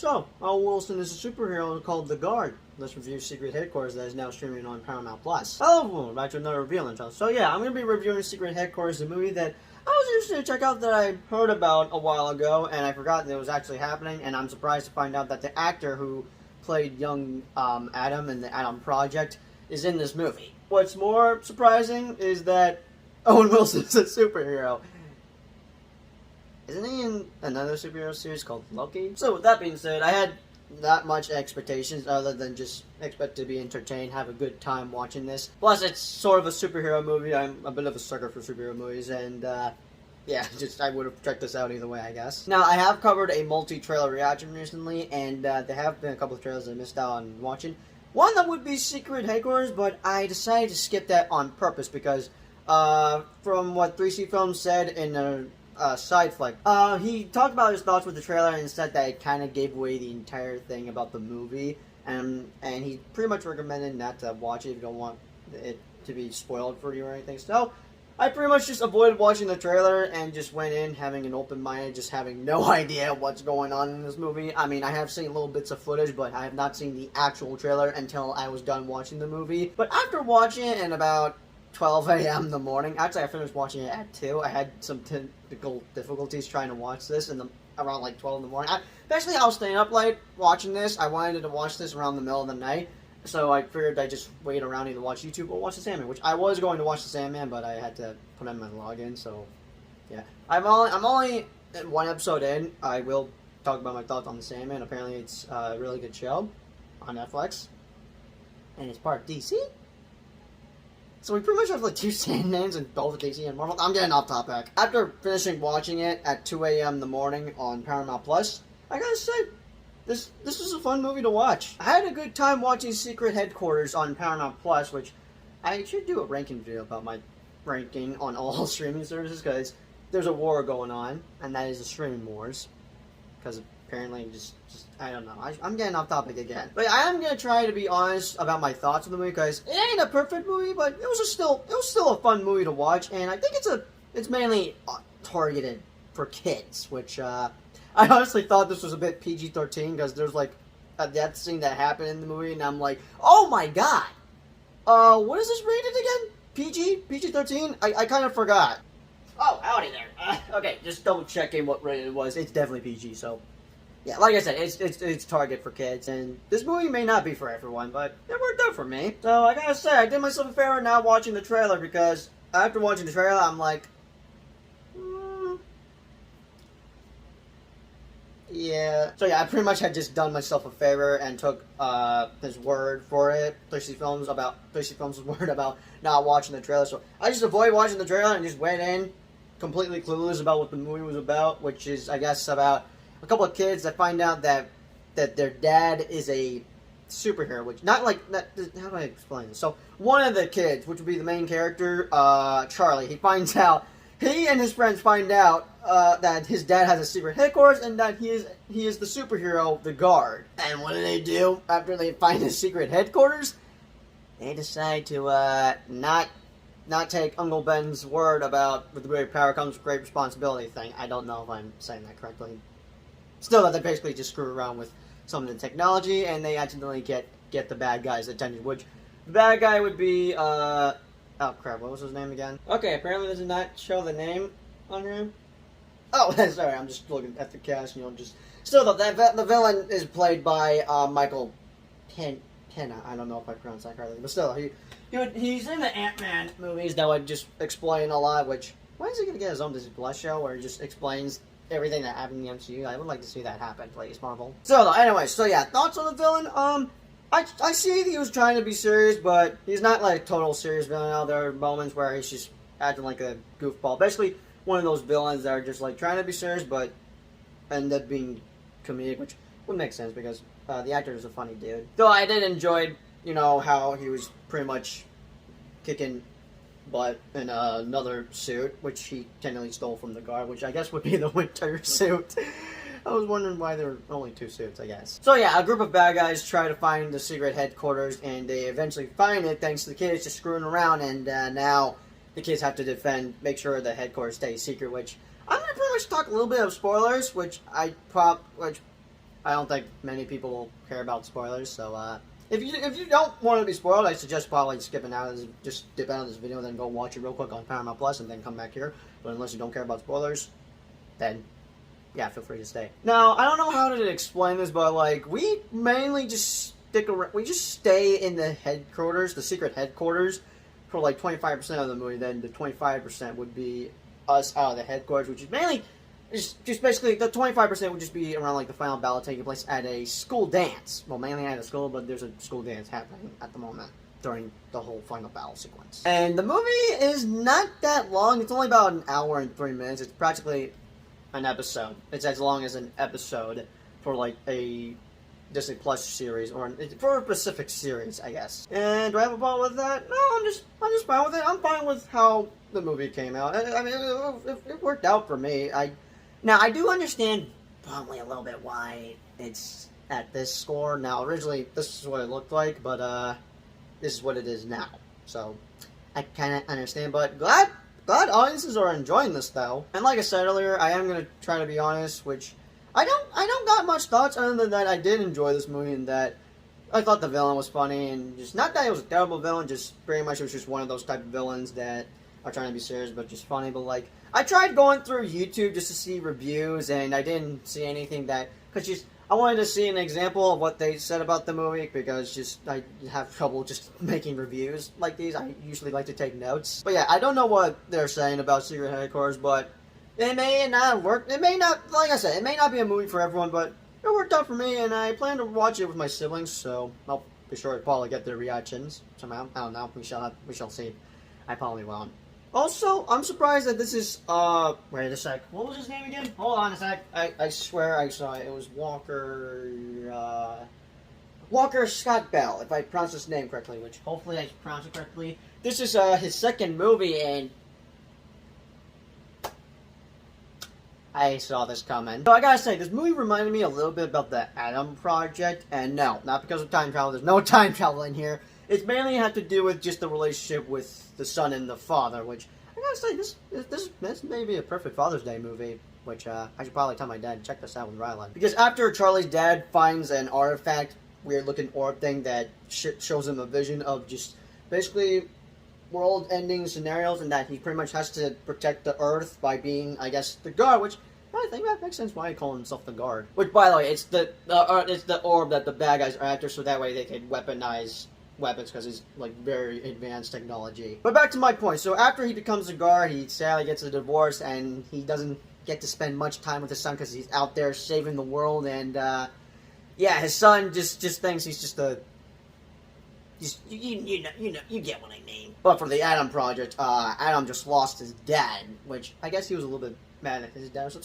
So, Owen Wilson is a superhero called The Guard. Let's review Secret Headquarters that is now streaming on Paramount Plus. Hello everyone, back to another review on the channel. So yeah, I'm going to be reviewing Secret Headquarters, a movie that I was interested to check out that I heard about a while ago, and I forgot that it was actually happening, and I'm surprised to find out that the actor who played young Adam in the Adam Project is in this movie. What's more surprising is that Owen Wilson is a superhero. Isn't he in another superhero series called Loki? So with that being said, I had not much expectations other than just expect to be entertained, have a good time watching this. Plus, it's sort of a superhero movie. I'm a bit of a sucker for superhero movies, and yeah, I would have checked this out either way, I guess. Now, I have covered a multi-trailer reaction recently, and there have been a couple of trailers I missed out on watching. One that would be Secret Headquarters, but I decided to skip that on purpose because from what 3C Films said in a side flick. He talked about his thoughts with the trailer and said that it kind of gave away the entire thing about the movie, and he pretty much recommended not to watch it if you don't want it to be spoiled for you or anything. So, I pretty much just avoided watching the trailer and just went in having an open mind, just having no idea what's going on in this movie. I mean, I have seen little bits of footage, but I have not seen the actual trailer until I was done watching the movie. But after watching it in about 12 a.m. in the morning. Actually, I finished watching it at 2. I had some technical difficulties trying to watch this around like 12 in the morning. Basically, I was staying up late watching this. I wanted to watch this around the middle of the night. So I figured I'd just wait around either watch YouTube or watch The Sandman, which I was going to watch The Sandman, but I had to put in my login, so yeah. I'm only one episode in. I will talk about my thoughts on The Sandman. Apparently, it's a really good show on Netflix. And it's part of DC. So we pretty much have like 2 Sandmans in both DC and Marvel. I'm getting off topic. After finishing watching it at 2 a.m. in the morning on Paramount Plus, I gotta say, this was a fun movie to watch. I had a good time watching Secret Headquarters on Paramount Plus, which I should do a ranking video about my ranking on all streaming services, because there's a war going on, and that is the streaming wars. Because apparently, just I don't know. I'm getting off topic again. But I am gonna try to be honest about my thoughts on the movie, because it ain't a perfect movie, but it was still a fun movie to watch, and I think it's mainly targeted for kids, which I honestly thought this was a bit PG-13, because there's like a death scene that happened in the movie, and I'm like, oh my god, what is this rated again? PG-13? I kind of forgot. Oh, howdy there. Okay, just double checking what rated it was. It's definitely PG, so yeah, like I said, it's target for kids, and this movie may not be for everyone, but it worked out for me. So I gotta say, I did myself a favor not watching the trailer, because after watching the trailer, I'm like, yeah. So yeah, I pretty much had just done myself a favor and took his word for it, 3C Films' word about not watching the trailer. So I just avoided watching the trailer and just went in completely clueless about what the movie was about, which is, I guess, about a couple of kids that find out that their dad is a superhero, which how do I explain this? So one of the kids, which would be the main character, Charlie, he and his friends find out that his dad has a secret headquarters and that he is the superhero, the Guard. And what do after they find his secret headquarters? They decide to not take Uncle Ben's word about with great power comes great responsibility thing. I don't know if I'm saying that correctly. Still, that they basically just screw around with some of the technology, and they accidentally get the bad guy's attention, which the bad guy would be, oh crap, what was his name again? Okay, apparently does not show the name on here. Oh, sorry, I'm just looking at the cast, just... Still, the villain is played by, Michael Pena. I don't know if I pronounced that correctly, but still, he's in the Ant-Man movies that would just explain a lot, which... Why is he gonna get his own Disney Plus show where he just explains everything that happened in the MCU? I would like to see that happen, please, Marvel. So, anyway, yeah, thoughts on the villain? I see he was trying to be serious, but he's not like a total serious villain now. There are moments where he's just acting like a goofball. Basically, one of those villains that are just like trying to be serious, but end up being comedic, which would make sense because the actor is a funny dude. Though I did enjoy, how he was pretty much kicking butt in another suit, which he technically stole from the Guard, which I guess would be the winter suit. I was wondering why there were only 2 suits, I guess. So yeah, a group of bad guys try to find the secret headquarters, and they eventually find it thanks to the kids just screwing around, and now the kids have to make sure the headquarters stays secret, which I'm going to pretty much talk a little bit of spoilers, which I don't think many people will care about spoilers, so if you don't want to be spoiled, I suggest probably skipping out, just dip out of this video, and then go watch it real quick on Paramount Plus, and then come back here. But unless you don't care about spoilers, then yeah, feel free to stay. Now, I don't know how to explain this, but like we mainly just stick around. We just stay in the headquarters, the secret headquarters, for like 25% of the movie. Then the 25% would be us out of the headquarters, which is mainly. Just basically, the 25% would just be around like the final battle taking place at a school dance. Well, mainly at a school, but there's a school dance happening at the moment during the whole final battle sequence. And the movie is not that long. It's only about an hour and 3 minutes. It's practically an episode. It's as long as an episode for like a Disney Plus series or for a Pacific series, I guess. And do I have a problem with that? No, I'm just fine with it. I'm fine with how the movie came out. I mean, it worked out for me. Now, I do understand probably a little bit why it's at this score. Now, originally, this is what it looked like, but this is what it is now. So, I kind of understand, but glad audiences are enjoying this, though. And like I said earlier, I am going to try to be honest, which I don't got much thoughts other than that I did enjoy this movie and that I thought the villain was funny, and just not that it was a terrible villain, just pretty much it was just one of those type of villains that are trying to be serious but just funny. But like, I tried going through YouTube just to see reviews, and I didn't see anything that, because I wanted to see an example of what they said about the movie, because just I have trouble just making reviews like these. I usually like to take notes. But yeah, I don't know what they're saying about Secret Headquarters, but it may not work. It may not, like I said, it may not be a movie for everyone, but it worked out for me, and I plan to watch it with my siblings, so I'll be sure to probably get their reactions somehow. I don't know. We shall see. I probably won't. Also, I'm surprised that this is, wait a sec. What was his name again? Hold on a sec. I swear I saw it. It was Walker Scobell, if I pronounce his name correctly, which hopefully I pronounced it correctly. This is, his second movie, and I saw this coming. So I gotta say, this movie reminded me a little bit about the Adam Project, and no, not because of time travel. There's no time travel in here. It's mainly had to do with just the relationship with the son and the father, which I gotta say, this may be a perfect Father's Day movie, which I should probably tell my dad to check this out with Rylan. Because after Charlie's dad finds an artifact, weird-looking orb thing that shows him a vision of just basically world-ending scenarios, and that he pretty much has to protect the Earth by being, I guess, the guard, which I think that makes sense why he called himself the guard. Which, by the way, it's the orb that the bad guys are after, so that way they can weaponize weapons, because it's like very advanced technology. But back to my point. So after he becomes a guard, he sadly gets a divorce, and he doesn't get to spend much time with his son because he's out there saving the world. And yeah, his son just thinks he's just a you get what I mean. But for the Adam Project, Adam just lost his dad, which I guess he was a little bit mad at his dad. So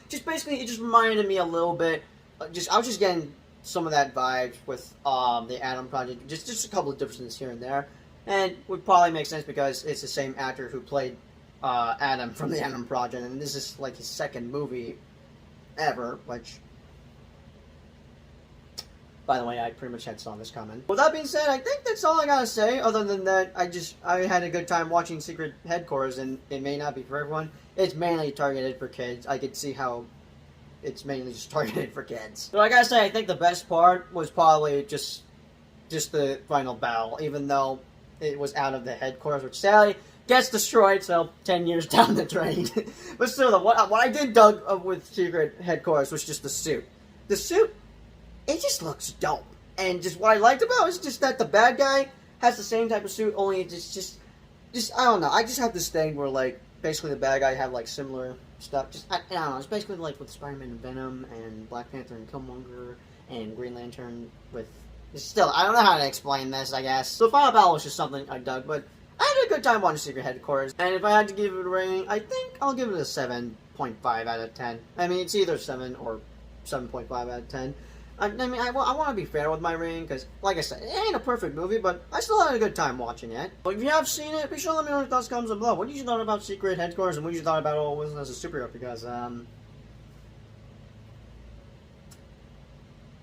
just basically, it just reminded me a little bit. I was just getting some of that vibe with the Adam Project, just a couple of differences here and there, and would probably make sense because it's the same actor who played Adam from the Adam Project, and this is like his second movie ever, which, by the way, I pretty much had saw this coming. With that being said, I think that's all I gotta say. Other than that, I had a good time watching Secret Headquarters, and it may not be for everyone. It's mainly targeted for kids. I could see how it's mainly just targeted for kids. But I gotta say, I think the best part was probably just the final battle, even though it was out of the headquarters, which sadly gets destroyed, so 10 years down the drain. But still, though, what I did dug with Secret Headquarters was just the suit. The suit, it just looks dope. And just what I liked about it is just that the bad guy has the same type of suit, only it's just I don't know, I just have this thing where, like, basically the bad guy had, like, similar stuff. I don't know, it's basically like with Spider-Man and Venom and Black Panther and Killmonger and Green Lantern with... Still, I don't know how to explain this, I guess. So Final Battle was just something I dug, but I had a good time watching Secret Headquarters. And if I had to give it a rating, I think I'll give it a 7.5 out of 10. I mean, it's either 7 or 7.5 out of 10. I mean, I want to be fair with my rating, because, like I said, it ain't a perfect movie, but I still had a good time watching it. But if you have seen it, be sure to let me know your thoughts in the comments below. What did you thought about Secret Headquarters, and what did you thought about Owen as a superhero? Because,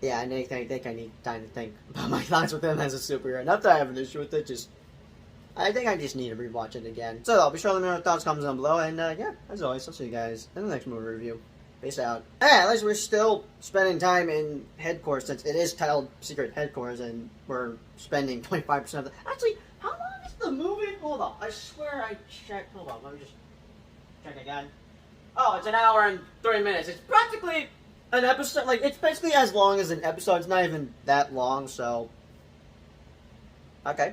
yeah, I think I need time to think about my thoughts with him as a superhero. Not that I have an issue with it, I think I just need to rewatch it again. So, be sure to let me know your thoughts in the comments down below, and, yeah, as always, I'll see you guys in the next movie review. Peace out. Hey, at least we're still spending time in headquarters since it is titled Secret Headquarters and we're spending 25% of the... Actually, how long is the movie? Hold on. I swear I checked. Hold on. Let me just check again. Oh, it's an hour and 30 minutes. It's practically an episode. Like, it's basically as long as an episode. It's not even that long, so... Okay.